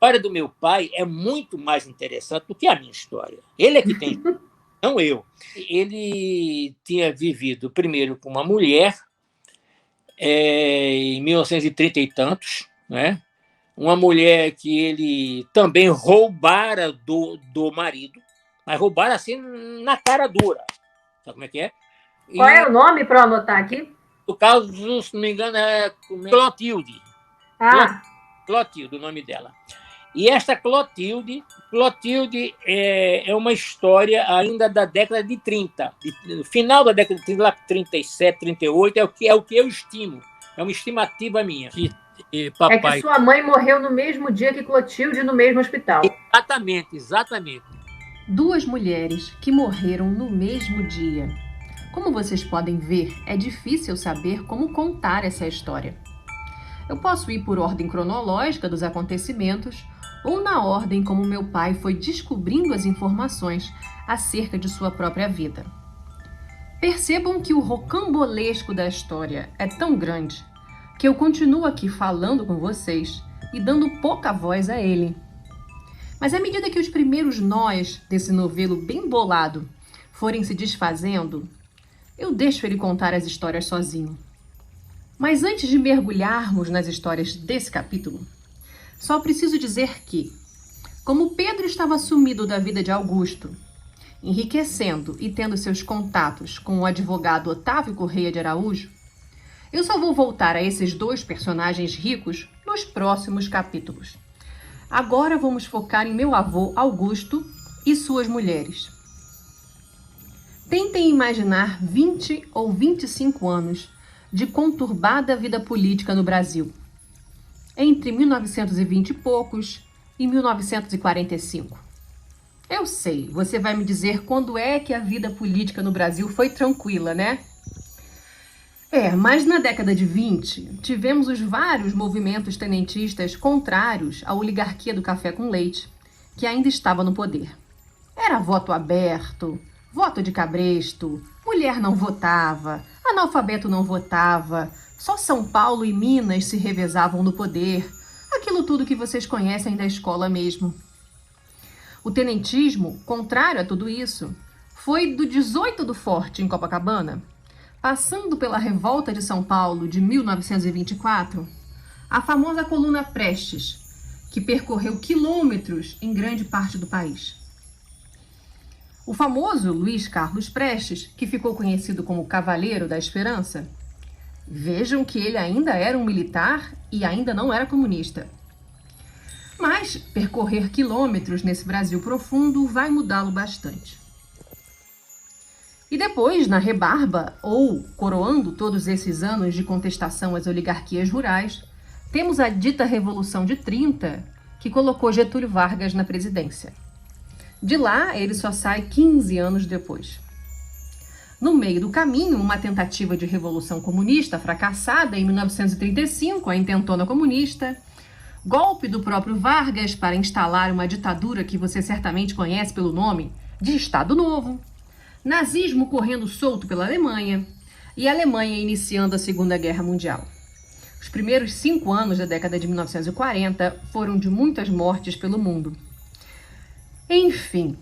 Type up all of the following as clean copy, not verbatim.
história do meu pai é muito mais interessante do que a minha história. Ele é que tem, não eu. Ele tinha vivido primeiro com uma mulher em 1930 e tantos, né? Uma mulher que ele também roubara do marido, mas roubara assim na cara dura. Sabe como é que é? Qual é o nome para anotar aqui? No caso, se não me engano, é Clotilde. Clotilde, o nome dela. E esta Clotilde é uma história ainda da década de 30. No final da década de 30, lá 37, 38, é o que eu estimo. É uma estimativa minha. É que sua mãe morreu no mesmo dia que Clotilde, no mesmo hospital. Exatamente. Duas mulheres que morreram no mesmo dia. Como vocês podem ver, é difícil saber como contar essa história. Eu posso ir por ordem cronológica dos acontecimentos ou na ordem como meu pai foi descobrindo as informações acerca de sua própria vida. Percebam que o rocambolesco da história é tão grande que eu continuo aqui falando com vocês e dando pouca voz a ele. Mas à medida que os primeiros nós desse novelo bem bolado forem se desfazendo, eu deixo ele contar as histórias sozinho. Mas antes de mergulharmos nas histórias desse capítulo, só preciso dizer que, como Pedro estava sumido da vida de Augusto, enriquecendo e tendo seus contatos com o advogado Otávio Correia de Araújo, eu só vou voltar a esses dois personagens ricos nos próximos capítulos. Agora vamos focar em meu avô Augusto e suas mulheres. Tentem imaginar 20 ou 25 anos de conturbada vida política no Brasil, entre 1920 e poucos e 1945. Eu sei, você vai me dizer quando é que a vida política no Brasil foi tranquila, né? Mas na década de 20, tivemos os vários movimentos tenentistas contrários à oligarquia do café com leite, que ainda estava no poder. Era voto aberto, voto de cabresto, mulher não votava, analfabeto não votava, só São Paulo e Minas se revezavam no poder, aquilo tudo que vocês conhecem da escola mesmo. O tenentismo, contrário a tudo isso, foi do 18 do Forte, em Copacabana, passando pela Revolta de São Paulo de 1924, a famosa Coluna Prestes, que percorreu quilômetros em grande parte do país. O famoso Luiz Carlos Prestes, que ficou conhecido como Cavaleiro da Esperança, vejam que ele ainda era um militar e ainda não era comunista. Mas percorrer quilômetros nesse Brasil profundo vai mudá-lo bastante. E depois, na rebarba, ou coroando todos esses anos de contestação às oligarquias rurais, temos a dita Revolução de 30, que colocou Getúlio Vargas na presidência. De lá, ele só sai 15 anos depois. No meio do caminho, uma tentativa de revolução comunista fracassada em 1935, a intentona comunista, golpe do próprio Vargas para instalar uma ditadura que você certamente conhece pelo nome de Estado Novo, nazismo correndo solto pela Alemanha e a Alemanha iniciando a Segunda Guerra Mundial. Os primeiros 5 anos da década de 1940 foram de muitas mortes pelo mundo. Enfim,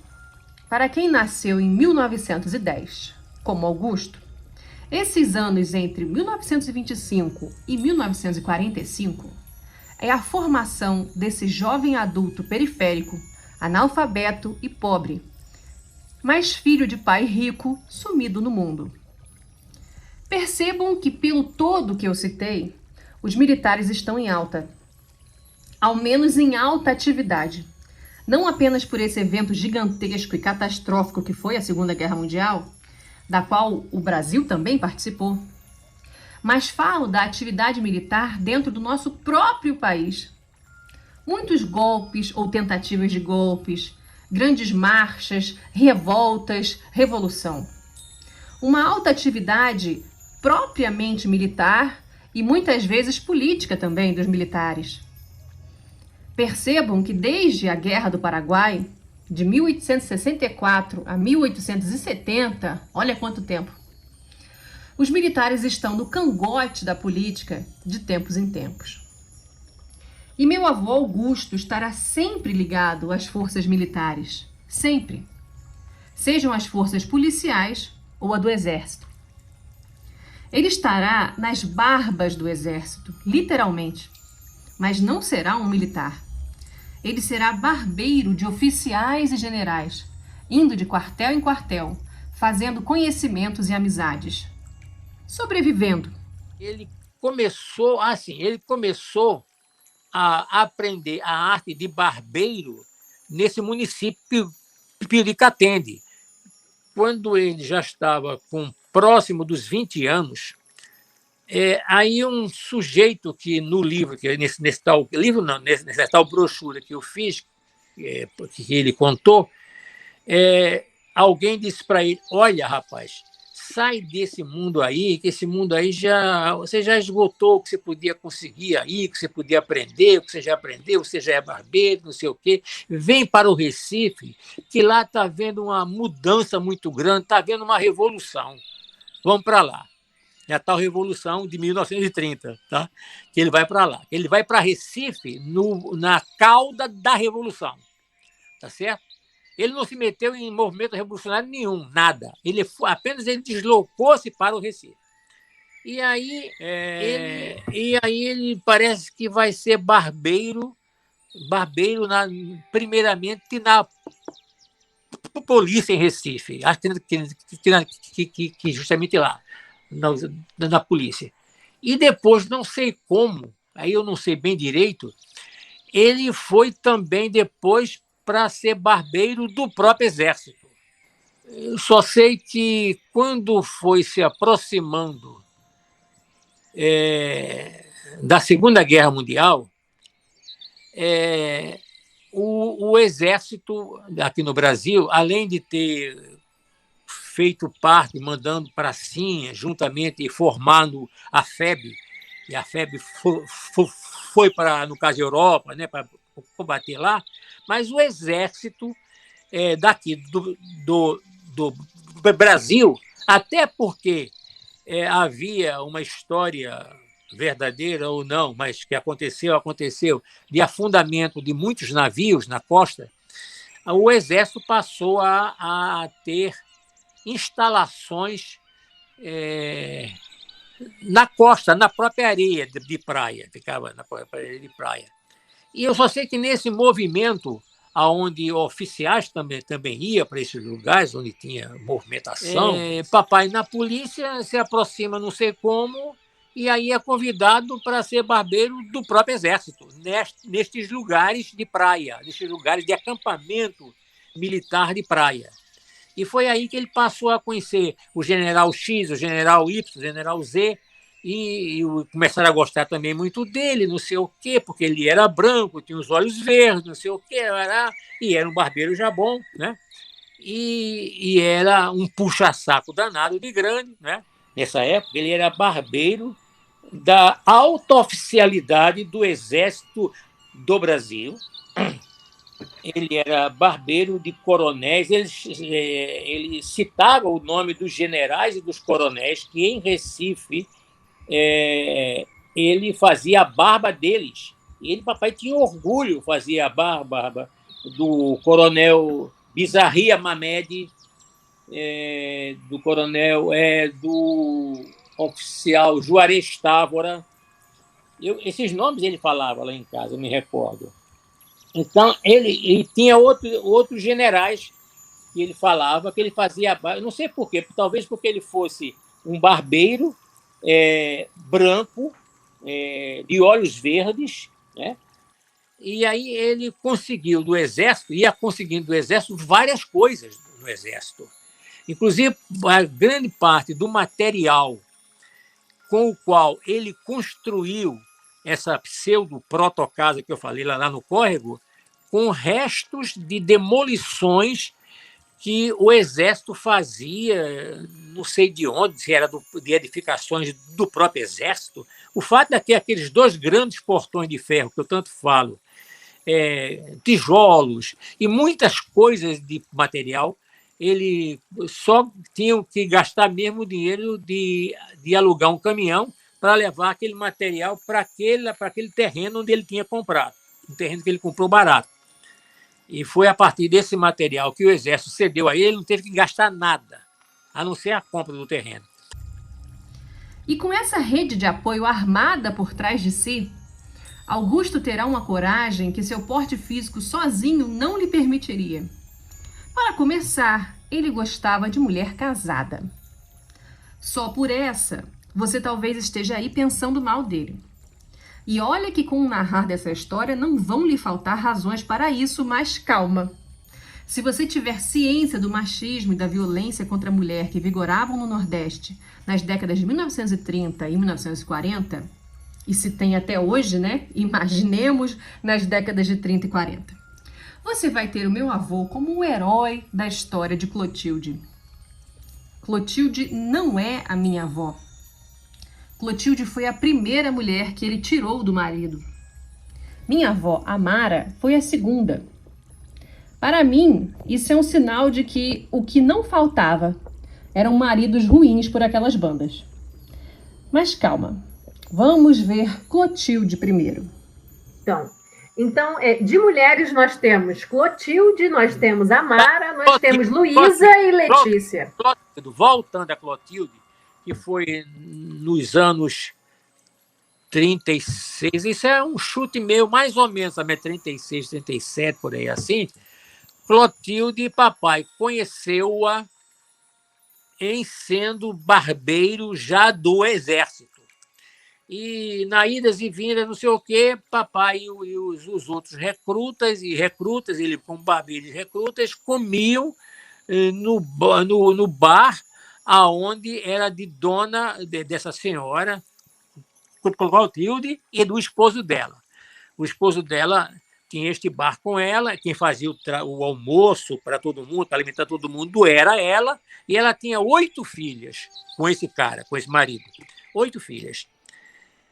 para quem nasceu em 1910, como Augusto, esses anos entre 1925 e 1945 é a formação desse jovem adulto periférico, analfabeto e pobre, mas filho de pai rico, sumido no mundo. Percebam que, pelo todo que eu citei, os militares estão em alta, ao menos em alta atividade. Não apenas por esse evento gigantesco e catastrófico que foi a Segunda Guerra Mundial, da qual o Brasil também participou, mas falo da atividade militar dentro do nosso próprio país. Muitos golpes ou tentativas de golpes, grandes marchas, revoltas, revolução. Uma alta atividade propriamente militar e muitas vezes política também dos militares. Percebam que desde a Guerra do Paraguai, de 1864 a 1870, olha quanto tempo, os militares estão no cangote da política de tempos em tempos. E meu avô Augusto estará sempre ligado às forças militares. Sempre. Sejam as forças policiais ou a do exército. Ele estará nas barbas do exército, literalmente. Mas não será um militar. Ele será barbeiro de oficiais e generais, indo de quartel em quartel, fazendo conhecimentos e amizades. Sobrevivendo. Ele começou a aprender a arte de barbeiro nesse município de Catende. Quando ele já estava próximo dos 20 anos, aí um sujeito que no livro, que nesse tal livro não, nessa tal brochura que eu fiz, que ele contou, alguém disse para ele: olha, rapaz, sai desse mundo aí, que esse mundo aí você já esgotou o que você podia conseguir aí, o que você podia aprender, o que você já aprendeu, você já é barbeiro, não sei o quê. Vem para o Recife, que lá está havendo uma mudança muito grande, está havendo uma revolução. Vamos para lá. É a tal Revolução de 1930, tá? Que ele vai para lá. Ele vai para Recife na cauda da Revolução, tá certo? Ele não se meteu em movimento revolucionário nenhum, nada. Apenas ele deslocou-se para o Recife. E aí, ele parece que vai ser barbeiro primeiramente na polícia em Recife. Acho que justamente lá, na polícia. E depois, não sei como, aí eu não sei bem direito, ele foi também depois para ser barbeiro do próprio Exército. Eu só sei que, quando foi se aproximando da Segunda Guerra Mundial, o Exército, aqui no Brasil, além de ter feito parte, mandando pracinha, juntamente formando a FEB, e a FEB foi para, no caso, a Europa, né, para combater lá, mas o Exército daqui do Brasil, até porque havia uma história verdadeira ou não, mas que aconteceu, de afundamento de muitos navios na costa, o Exército passou a ter instalações na costa, na própria areia de praia, ficava na própria areia de praia. E eu só sei que nesse movimento, onde oficiais também iam para esses lugares, onde tinha movimentação, papai na polícia se aproxima não sei como, e aí é convidado para ser barbeiro do próprio Exército, nestes lugares de praia, nestes lugares de acampamento militar de praia. E foi aí que ele passou a conhecer o general X, o general Y, o general Z, e começaram a gostar também muito dele, não sei o quê, porque ele era branco, tinha os olhos verdes, não sei o quê, e era um barbeiro já bom, né? E era um puxa-saco danado de grande, né? Nessa época, ele era barbeiro da alta oficialidade do Exército do Brasil. Ele era barbeiro de coronéis, ele citava o nome dos generais e dos coronéis que, em Recife, ele fazia a barba deles. E ele, papai, tinha orgulho, fazia a barba do coronel Bizarria Mamed, do coronel, do oficial Juarez Távora. Esses nomes ele falava lá em casa, eu me recordo. Então, ele tinha outros generais que ele falava, que ele fazia... Eu não sei por quê, talvez porque ele fosse um barbeiro branco, de olhos verdes, né? E aí ele conseguiu ia conseguindo do Exército várias coisas no Exército. Inclusive, a grande parte do material com o qual ele construiu essa pseudo-protocasa que eu falei lá no Córrego, com restos de demolições que o Exército fazia, não sei de onde, se era de edificações do próprio Exército. O fato de ter aqueles 2 grandes portões de ferro, que eu tanto falo, tijolos e muitas coisas de material, ele só tinha que gastar mesmo o dinheiro de alugar um caminhão para levar aquele material para aquele terreno onde ele tinha comprado, um terreno que ele comprou barato. E foi a partir desse material que o Exército cedeu a ele, não teve que gastar nada, a não ser a compra do terreno. E com essa rede de apoio armada por trás de si, Augusto terá uma coragem que seu porte físico sozinho não lhe permitiria. Para começar, ele gostava de mulher casada. Só por essa, você talvez esteja aí pensando mal dele. E olha que com o narrar dessa história não vão lhe faltar razões para isso, mas calma. Se você tiver ciência do machismo e da violência contra a mulher que vigoravam no Nordeste nas décadas de 1930 e 1940, e se tem até hoje, né? Imaginemos nas décadas de 30 e 40. Você vai ter o meu avô como o herói da história de Clotilde. Clotilde não é a minha avó. Clotilde foi a primeira mulher que ele tirou do marido. Minha avó, Amara, foi a segunda. Para mim, isso é um sinal de que o que não faltava eram maridos ruins por aquelas bandas. Mas calma, vamos ver Clotilde primeiro. Então, de mulheres nós temos Clotilde, nós temos Amara, nós temos Luísa e Letícia. Voltando a Clotilde, que foi nos anos 36, isso é um chute meio, mais ou menos, também 36, 37, por aí assim. Clotilde, papai, conheceu-a em sendo barbeiro já do Exército. E na idas e vindas, não sei o quê, papai e os outros recrutas, ele como barbeiro e recrutas, comiam no bar aonde era de dona dessa senhora, Clotilde, e do esposo dela. O esposo dela tinha este bar com ela, quem fazia o almoço para todo mundo, para alimentar todo mundo, era ela, e ela tinha 8 filhas com esse cara, com esse marido. 8 filhas.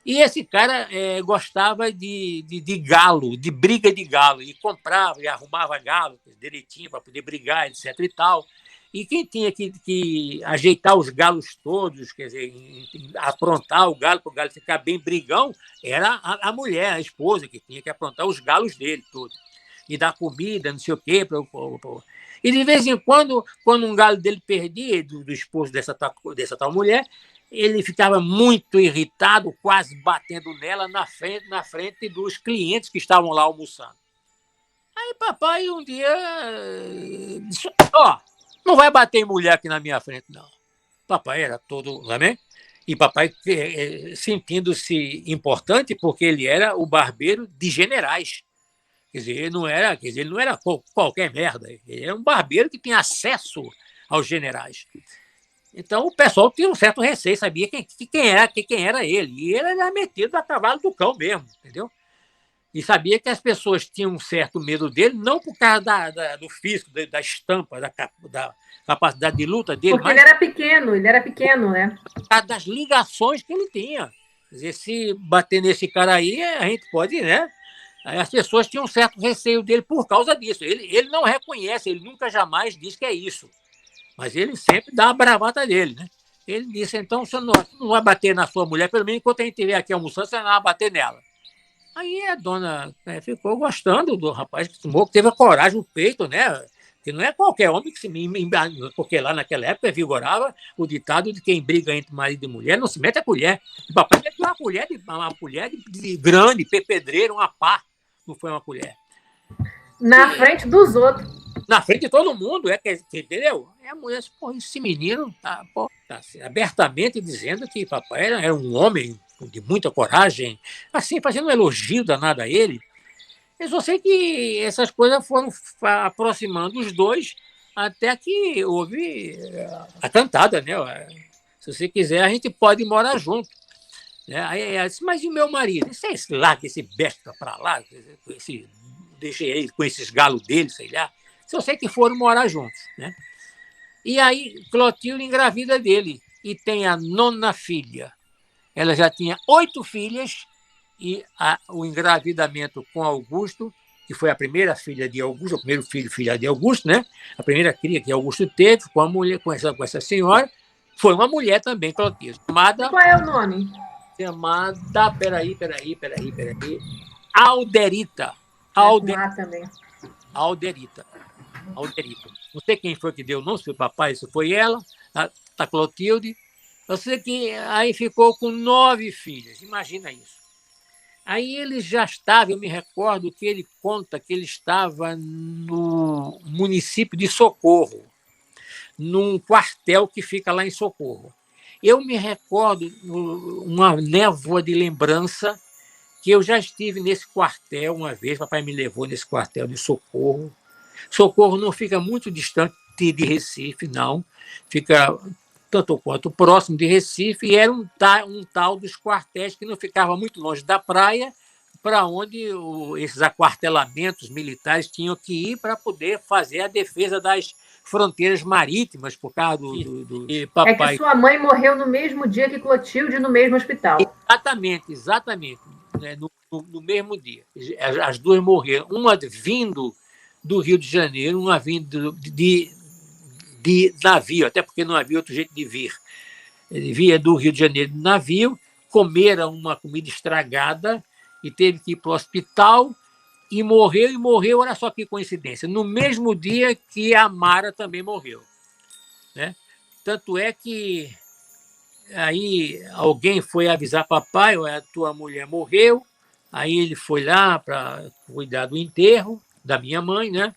E esse cara gostava de galo, de briga de galo, e comprava e arrumava galo direitinho para poder brigar, etc. e tal. E quem tinha que ajeitar os galos todos, quer dizer, aprontar o galo para o galo ficar bem brigão, era a mulher, a esposa, que tinha que aprontar os galos dele todos. E dar comida, não sei o quê. E de vez em quando um galo dele perdia, do esposo dessa tal mulher, ele ficava muito irritado, quase batendo nela na frente dos clientes que estavam lá almoçando. Aí papai um dia disse, não vai bater em mulher aqui na minha frente, não. Papai era todo, também, e papai sentindo-se importante porque ele era o barbeiro de generais. Quer dizer, ele não era qualquer merda. Ele era um barbeiro que tinha acesso aos generais. Então o pessoal tinha um certo receio, sabia quem era ele. E ele era metido a cavalo do cão mesmo, entendeu? E sabia que as pessoas tinham um certo medo dele, não por causa do físico, da estampa, da capacidade de luta dele. Porque mas ele era pequeno, né? Por causa das ligações que ele tinha. Quer dizer, se bater nesse cara aí, a gente pode, né? As pessoas tinham um certo receio dele por causa disso. Ele não reconhece, ele nunca jamais diz que é isso. Mas ele sempre dá a bravata dele, né? Ele disse, então, você não vai bater na sua mulher, pelo menos enquanto a gente estiver aqui almoçando, você não vai bater nela. Aí a dona ficou gostando do rapaz que teve a coragem, o peito, né? Que não é qualquer homem que se... Porque lá naquela época vigorava o ditado de quem briga entre marido e mulher não se mete a colher. O papai meteu uma colher de grande, pedreiro, uma pá. Não foi uma colher. Na frente dos outros. Na frente de todo mundo, entendeu? E a mulher disse, esse menino tá abertamente dizendo que papai era um homem de muita coragem, assim, fazendo um elogio danado a ele. Eu só sei que essas coisas foram aproximando os dois até que houve a cantada, né? Se você quiser, a gente pode morar junto. Aí ela disse, mas e o meu marido? Sei lá, que esse besta para lá, deixei ele com esses galos dele, sei lá. Eu sei que foram morar juntos, né? E aí Clotilde engravida dele e tem a 9ª filha. Ela já tinha 8 filhas e o engravidamento com Augusto, que foi a primeira filha de Augusto, o primeiro filha de Augusto, né? A primeira cria que Augusto teve com essa senhora, foi uma mulher também, Clotilde. Qual é o nome? chamada, peraí, Alderita. Também. Alderita. Não sei quem foi que deu o nome, se foi o papai, se foi ela, a Clotilde. Eu sei que aí ficou com 9 filhas, imagina isso. Aí ele já estava, eu me recordo que ele conta que ele estava no município de Socorro, num quartel que fica lá em Socorro. Eu me recordo, uma névoa de lembrança, que eu já estive nesse quartel uma vez, papai me levou nesse quartel de Socorro. Socorro não fica muito distante de Recife, não. Fica tanto quanto próximo de Recife, e era um tal dos quartéis que não ficava muito longe da praia, para onde esses aquartelamentos militares tinham que ir para poder fazer a defesa das fronteiras marítimas, por causa do papai. É que sua mãe morreu no mesmo dia que Clotilde, no mesmo hospital. Exatamente. Né, no mesmo dia. As duas morreram. Uma vindo do Rio de Janeiro, uma vindo de navio, até porque não havia outro jeito de vir. Ele via do Rio de Janeiro de navio, comeram uma comida estragada e teve que ir para o hospital e morreu, olha só que coincidência, no mesmo dia que a Mara também morreu. Né? Tanto é que aí alguém foi avisar papai, a tua mulher morreu, aí ele foi lá para cuidar do enterro da minha mãe, né?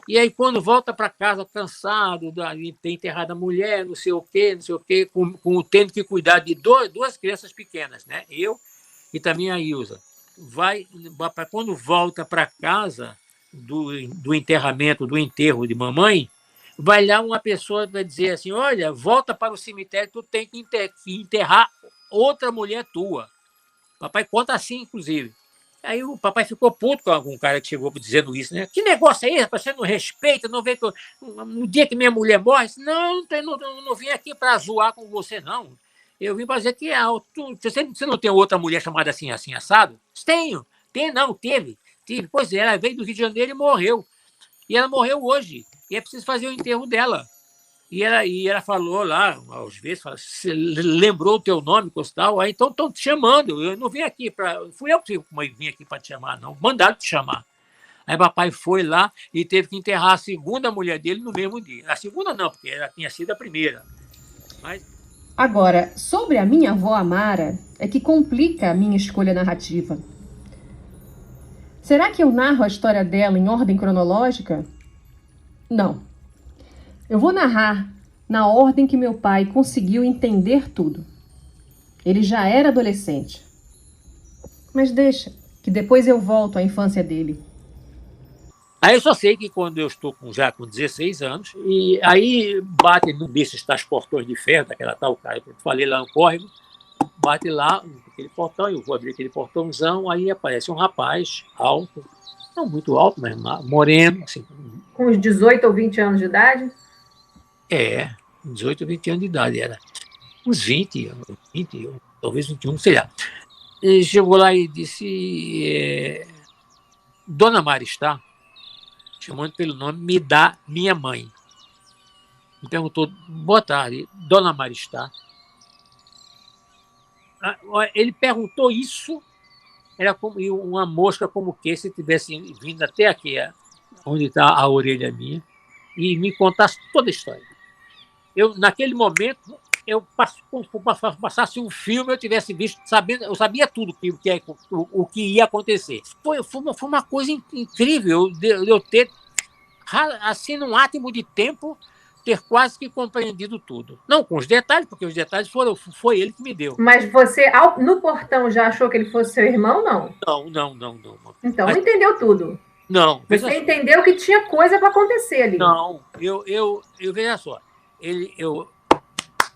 E aí, quando volta para casa cansado de ter enterrado a mulher, não sei o quê, tendo que cuidar de duas crianças pequenas, né? Eu e também a Ilza. Quando volta para casa do enterramento, do enterro de mamãe, vai lá uma pessoa para dizer assim: olha, volta para o cemitério, tu tem que enterrar outra mulher tua. Papai conta assim, inclusive. Aí o papai ficou puto com algum cara que chegou dizendo isso, né? Que negócio é esse? Você não respeita, não vê que no dia que minha mulher morre, não vim aqui para zoar com você, não. Eu vim para dizer que você não tem outra mulher chamada assim, assado? Tenho. Teve. Pois é, ela veio do Rio de Janeiro e morreu. E ela morreu hoje. E é preciso fazer o enterro dela. E ela falou lá, às vezes, você lembrou o teu nome, tal, aí então estão te chamando. Eu não vim aqui para. Fui eu que vim aqui para te chamar, não. Mandaram te chamar. Aí papai foi lá e teve que enterrar a segunda mulher dele no mesmo dia. A segunda não, porque ela tinha sido a primeira. Mas... Agora, sobre a minha avó Amara, é que complica a minha escolha narrativa. Será que eu narro a história dela em ordem cronológica? Não. Eu vou narrar na ordem que meu pai conseguiu entender tudo. Ele já era adolescente. Mas deixa, que depois eu volto à infância dele. Aí eu só sei que quando eu estou já com 16 anos, e aí bate num desses tais portões de ferro, daquela tal cara que eu falei lá no córrego, bate lá aquele portão, eu vou abrir aquele portãozão, aí aparece um rapaz alto, não muito alto, mas moreno. Assim, com uns 18 ou 20 anos de idade? 18, 20 anos de idade era. Uns 20, talvez 21, sei lá. Ele chegou lá e disse: Dona Maristá, chamando pelo nome, me dá minha mãe. Me perguntou: boa tarde, Dona Maristá. Ele perguntou isso, era como uma mosca como que se tivesse vindo até aqui, onde está a orelha minha, e me contasse toda a história. Naquele momento, como se passasse um filme, eu tivesse visto, eu sabia tudo o que ia acontecer. Foi uma coisa incrível de eu ter, assim, num átomo de tempo, ter quase que compreendido tudo. Não com os detalhes, porque os detalhes foi ele que me deu. Mas você, no portão, já achou que ele fosse seu irmão, não? Não. Então, não entendeu tudo. Não. Você entendeu que tinha coisa para acontecer ali. Não, eu veja só.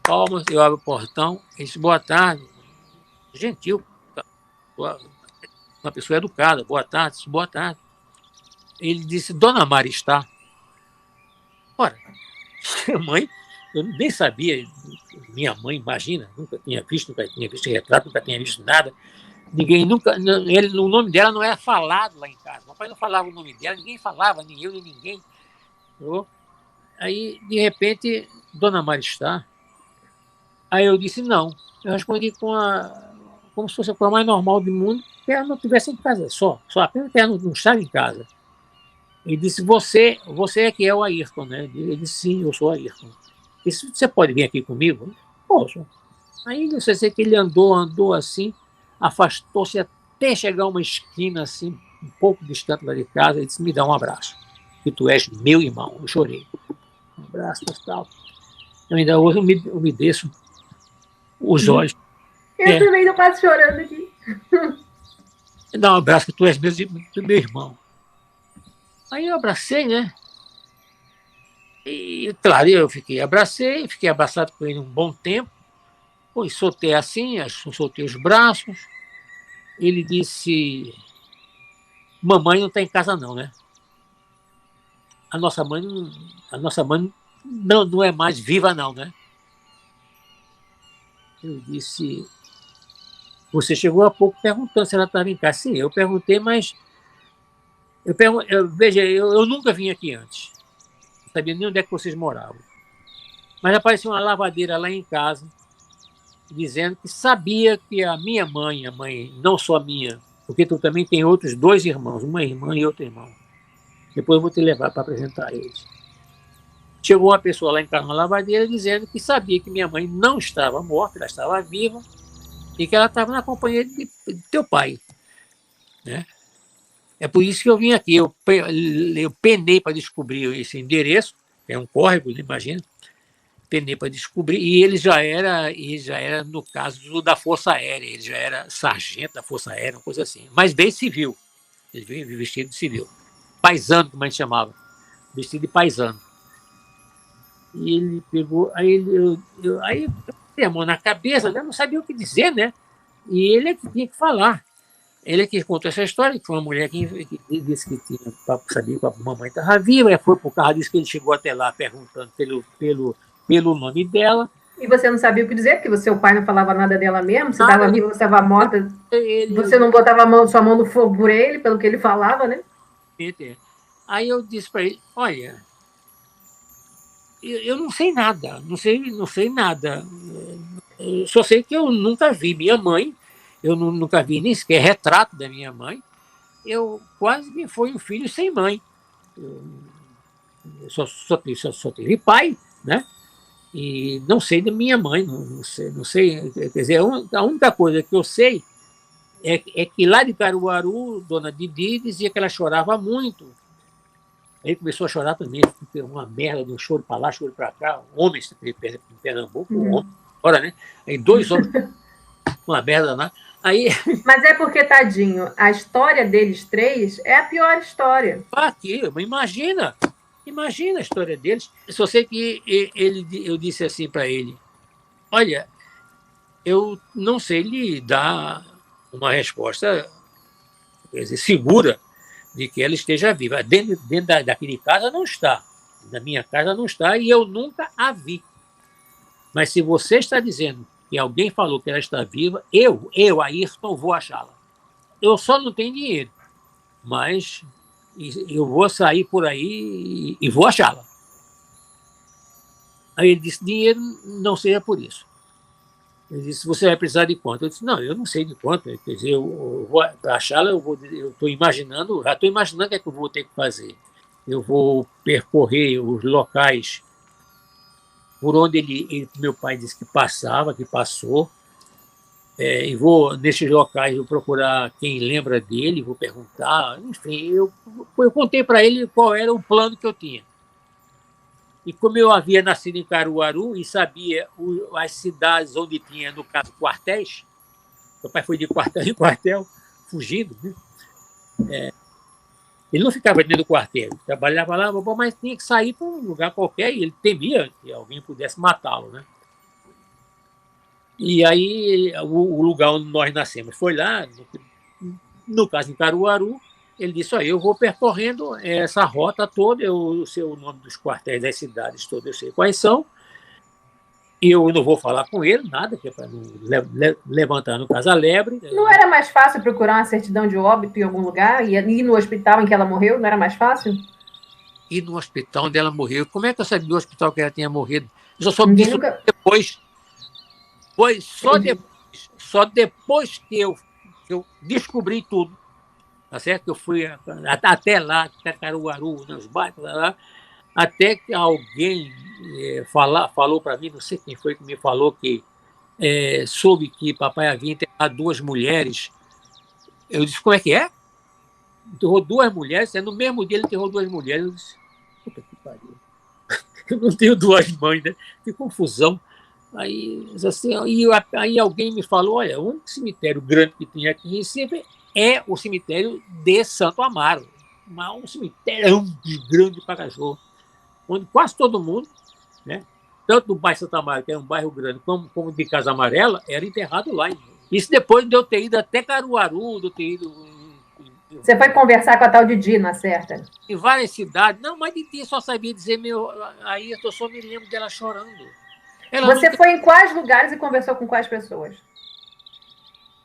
Palmas, eu abro o portão, ele disse: boa tarde, gentil, uma pessoa educada, boa tarde, disse: boa tarde. Ele disse: Dona Maristá. Ora, mãe, eu nem sabia, minha mãe, imagina, nunca tinha visto retrato, nunca tinha visto nada. Ninguém nunca, o nome dela não era falado lá em casa. Meu pai não falava o nome dela, ninguém falava, nem eu, nem ninguém. Aí, de repente, Dona Maristá. Aí eu disse: não. Eu respondi com como se fosse a coisa mais normal do mundo, que ela não estivesse em casa, só apenas que ela não estava em casa. Ele disse, você é que é o Ayrton, né? Ele disse, sim, eu sou o Ayrton. Ele disse, você pode vir aqui comigo? Posso. Aí, não sei que ele andou assim, afastou-se até chegar a uma esquina, assim, um pouco distante lá de casa, e disse, me dá um abraço, que tu és meu irmão. Eu chorei. Um abraço, tal. Eu ainda hoje umedeço os olhos. Eu também estou quase chorando aqui. Me dá um abraço, que tu és meu irmão. Aí eu abracei, né? E, claro, eu fiquei abraçado com ele um bom tempo. Pois soltei assim, soltei os braços. Ele disse, mamãe não está em casa não, né? A nossa mãe não é mais viva não, né? Eu disse, você chegou há pouco perguntando se ela estava em casa. Sim, eu perguntei, mas veja, eu nunca vim aqui antes. Não sabia nem onde é que vocês moravam. Mas apareceu uma lavadeira lá em casa, dizendo que sabia que a mãe, não só a minha, porque tu também tem outros 2 irmãos, uma irmã e outro irmão. Depois eu vou te levar para apresentar eles. Chegou uma pessoa lá em casa na lavadeira dizendo que sabia que minha mãe não estava morta, ela estava viva, e que ela estava na companhia de teu pai. Né? É por isso que eu vim aqui. Eu penei para descobrir esse endereço, é um córrego, imagina. Penei para descobrir, e ele já era, no caso da Força Aérea, ele já era sargento da Força Aérea, uma coisa assim. Mas bem civil. Ele veio vestido de civil. Paisano, como a gente chamava. Vestido de paisano. E ele pegou, aí eu botei a mão na cabeça, né? Não sabia o que dizer, né? E ele é que tinha que falar. Ele é que contou essa história, que foi uma mulher que disse que tinha, sabia que a mamãe estava viva, e foi por causa disso que ele chegou até lá perguntando pelo nome dela. E você não sabia o que dizer, porque seu pai não falava nada dela mesmo, você estava viva, você estava morta, você não botava sua mão no fogo por ele, pelo que ele falava, né? Aí eu disse para ele, olha, eu não sei nada, não sei nada. Eu só sei que eu nunca vi minha mãe, eu nunca vi nem sequer retrato da minha mãe. Eu quase que fui um filho sem mãe. Eu só tive pai, né? E não sei da minha mãe, não sei. Quer dizer, a única coisa que eu sei é que lá de Caruaru, dona Didi dizia que ela chorava muito. Aí começou a chorar também, uma merda de um choro para lá, choro para cá, homens em Pernambuco, homem, né? Aí 2 homens, uma merda lá. Aí... Mas é porque, tadinho, a história deles 3 é a pior história. Aqui, imagina a história deles. Só sei que eu disse assim para ele, olha, eu não sei lhe dar uma resposta, quer dizer, segura de que ela esteja viva. Dentro daquele casa não está. Na minha casa não está e eu nunca a vi. Mas se você está dizendo que alguém falou que ela está viva, eu Ayrton, vou achá-la. Eu só não tenho dinheiro, mas eu vou sair por aí e vou achá-la. Aí ele disse, dinheiro não seja por isso. Ele disse, você vai precisar de quanto? Eu disse, não, eu não sei de quanto. Quer dizer, eu vou achá-la, já estou imaginando o que é que eu vou ter que fazer. Eu vou percorrer os locais por onde meu pai disse que passou, e vou, nesses locais, eu procurar quem lembra dele, vou perguntar, enfim, eu contei para ele qual era o plano que eu tinha. E como eu havia nascido em Caruaru e sabia as cidades onde tinha, no caso, quartéis, meu pai foi de quartel em quartel, fugindo, né? Ele não ficava dentro do quartel, trabalhava lá, mas tinha que sair para um lugar qualquer e ele temia que alguém pudesse matá-lo, né? E aí, o lugar onde nós nascemos foi lá, no caso, em Caruaru. Ele disse, eu vou percorrendo essa rota toda, eu sei o nome dos quartéis das cidades todas, eu sei quais são, e eu não vou falar com ele, nada, que é para não levantar, no caso, a lebre. Não era mais fácil procurar uma certidão de óbito em algum lugar e ir no hospital em que ela morreu? Não era mais fácil? Ir no hospital onde ela morreu? Como é que eu sabia do hospital que ela tinha morrido? Eu só soube disso depois. Foi Só depois que eu descobri tudo, tá certo? Eu fui até lá, até Caruaru, nos bairros lá, até que alguém falou para mim, não sei quem foi que me falou, que soube que papai havia enterrado 2 mulheres. Eu disse, como é que é? Enterrou 2 mulheres, no mesmo dia ele enterrou 2 mulheres. Eu disse, puta que pariu. Eu não tenho 2 mães, né? Que confusão. Aí, assim, aí alguém me falou, olha, o único cemitério grande que tem aqui em Recife é o cemitério de Santo Amaro. Um cemitério grande para cachorro, onde quase todo mundo, né, tanto do bairro Santo Amaro, que é um bairro grande, como de Casa Amarela, era enterrado lá. Isso depois de eu ter ido até Caruaru, de eu ter ido... Você foi conversar com a tal de Dina, certa? Em várias cidades. Não, mas de ti só sabia dizer, aí eu só me lembro dela chorando. Você foi em quais lugares e conversou com quais pessoas?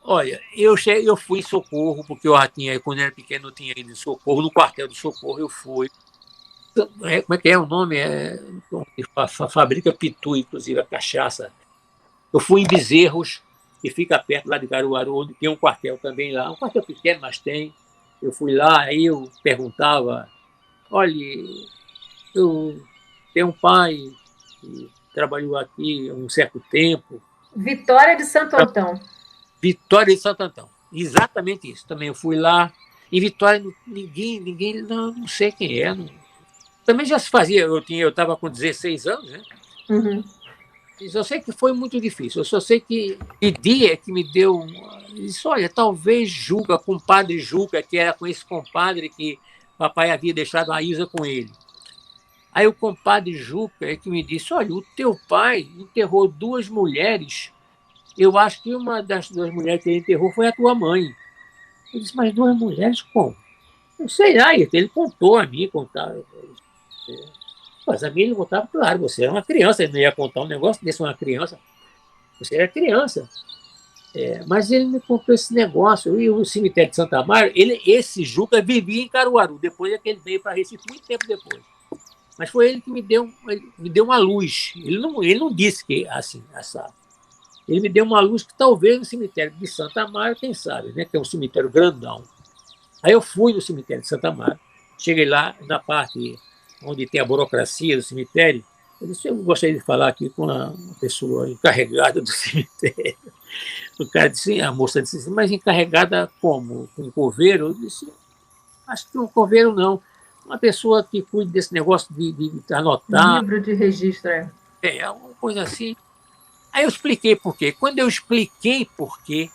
Olha, eu fui em Socorro, porque eu já tinha, quando eu era pequeno, eu tinha ido em Socorro, no quartel do Socorro eu fui. Como é que é o nome? Fabrica Pitu, inclusive, a cachaça. Eu fui em Bezerros, que fica perto lá de Caruaru, onde tem um quartel também lá. Um quartel pequeno, mas tem. Eu fui lá, aí eu perguntava, olha, eu tenho um pai que trabalhou aqui há um certo tempo. Vitória de Santo Antão. Vitória de Santo Antão. Exatamente isso. Também eu fui lá. Em Vitória, ninguém não sei quem é. Não. Também já se fazia. Eu estava com 16 anos, né? Uhum. Eu sei que foi muito difícil. Eu só sei que dia que me deu. Disse, olha, talvez Juca, compadre Juca, que era com esse compadre que papai havia deixado a Isa com ele. Aí o compadre Juca é que me disse, olha, o teu pai enterrou 2 mulheres. Eu acho que uma das 2 mulheres que ele enterrou foi a tua mãe. Eu disse, mas 2 mulheres como? Não sei lá, ele contou a mim, contava. Mas a mim ele contava, claro, você era uma criança, ele não ia contar um negócio desse, uma criança. Você era criança. Mas ele me contou esse negócio. E o cemitério de Santa Amaro, esse Juca vivia em Caruaru, depois é que ele veio para Recife, muito tempo depois. Mas foi ele que me deu uma luz. Ele não disse que assim, assado. Ele me deu uma luz que talvez no cemitério de Santa Amaro, quem sabe, né, que é um cemitério grandão. Aí eu fui no cemitério de Santa Amaro, cheguei lá na parte onde tem a burocracia do cemitério. Eu disse, eu gostaria de falar aqui com uma pessoa encarregada do cemitério. O cara disse, a moça disse assim, mas encarregada como? Com um coveiro? Eu disse, acho que um coveiro não. Uma pessoa que cuide desse negócio de anotar. Livro de registro, alguma coisa assim. Aí eu expliquei por quê. Quando eu expliquei por quê,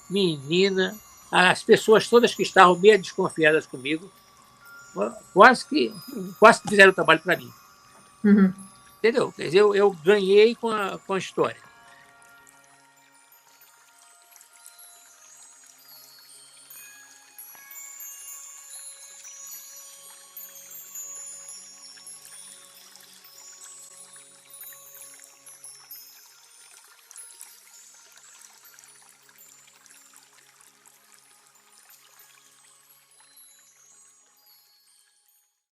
menina, as pessoas todas que estavam meio desconfiadas comigo, quase que fizeram o trabalho para mim. Uhum. Entendeu? Quer dizer, eu ganhei com a história.